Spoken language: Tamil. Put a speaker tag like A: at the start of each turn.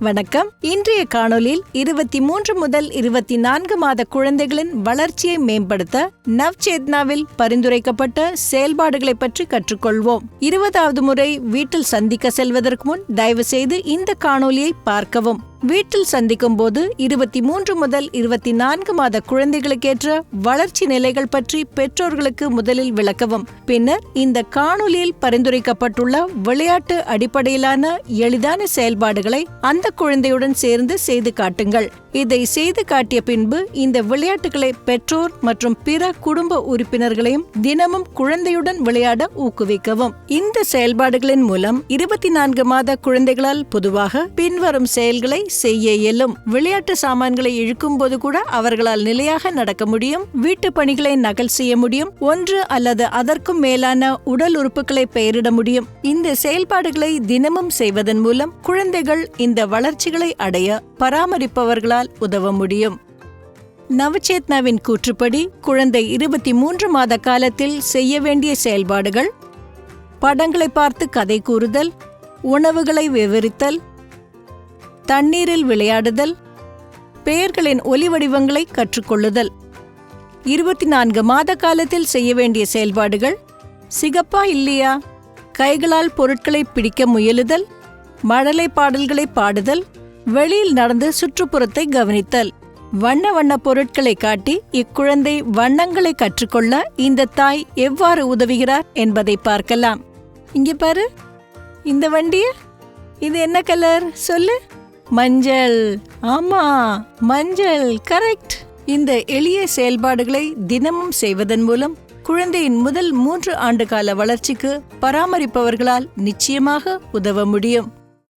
A: வணக்கம். இன்றைய காணொலியில் 23 முதல் 24 மாத குழந்தைகளின் வளர்ச்சியை மேம்படுத்த நவ்சேத்னாவில் பரிந்துரைக்கப்பட்ட செயல்பாடுகளை பற்றி கற்றுக்கொள்வோம். 20வது முறை வீட்டில் சந்திக்க செல்வதற்கு முன் தயவு செய்து இந்த காணொலியை பார்க்கவும். வீட்டில் சந்திக்கும் போது 23 முதல் 24 மாத குழந்தைகளுக்கேற்ற வளர்ச்சி நிலைகள் பற்றி பெற்றோர்களுக்கு முதலில் விளக்கவும். பின்னர் இந்த காணொலியில் பரிந்துரைக்கப்பட்டுள்ள விளையாட்டு அடிப்படையிலான எளிதான செயல்பாடுகளை அந்த குழந்தையுடன் சேர்ந்து செய்து காட்டுங்கள். இதை செய்து காட்டிய பின்பு இந்த விளையாட்டுகளை பெற்றோர் மற்றும் பிற குடும்ப உறுப்பினர்களையும் தினமும் குழந்தையுடன் விளையாட ஊக்குவிக்கவும். இந்த செயல்பாடுகளின் மூலம் 24 மாத குழந்தைகளால் பொதுவாக பின்வரும் செயல்களை செய்ய இயலும். விளையாட்டு சாமான்களை இழுக்கும் போது கூட அவர்களால் நிலையாக நடக்க முடியும். வீட்டு பணிகளை நகல் செய்ய முடியும். ஒன்று அல்லது அதற்கும் மேலான உடல் உறுப்புகளை பெயரிட முடியும். இந்த செயல்பாடுகளை தினமும் செய்வதன் மூலம் குழந்தைகள் இந்த வளர்ச்சிகளை அடைய பராமரிப்பவர்களால் உதவ முடியும். நவசேத்னாவின் கூற்றுப்படி குழந்தை 23 மாத காலத்தில் செய்ய வேண்டிய செயல்பாடுகள்: படங்களை பார்த்து கதை கூறுதல், உணவுகளை விவரித்தல், தண்ணீரில் விளையாடுதல், பெயர்களின் ஒலி வடிவங்களை கற்றுக்கொள்ளுதல். 24 மாத காலத்தில் செய்ய வேண்டிய செயல்பாடுகள்: சிகப்பா இல்லையா, கைகளால் பொருட்களை பிடிக்க முயலுதல், மழலை பாடல்களை பாடுதல், வெளியில் நடந்து சுற்றுப்புறத்தை கவனித்தல். வண்ண வண்ண பொருட்களை காட்டி இக்குழந்தை வண்ணங்களை கற்றுக்கொள்ள இந்த தாய் எவ்வாறு உதவுகிறார் என்பதை பார்க்கலாம். இங்கே பாரு, இந்த வண்டிய, இது என்ன கலர் சொல்லு? மஞ்சள். ஆமா, மஞ்சள், கரெக்ட். இந்த எளிய செயல்பாடுகளை தினமும் செய்வதன் மூலம் குழந்தையின் முதல் 3 ஆண்டு கால வளர்ச்சிக்கு பராமரிப்பவர்களால் நிச்சயமாக உதவ முடியும்.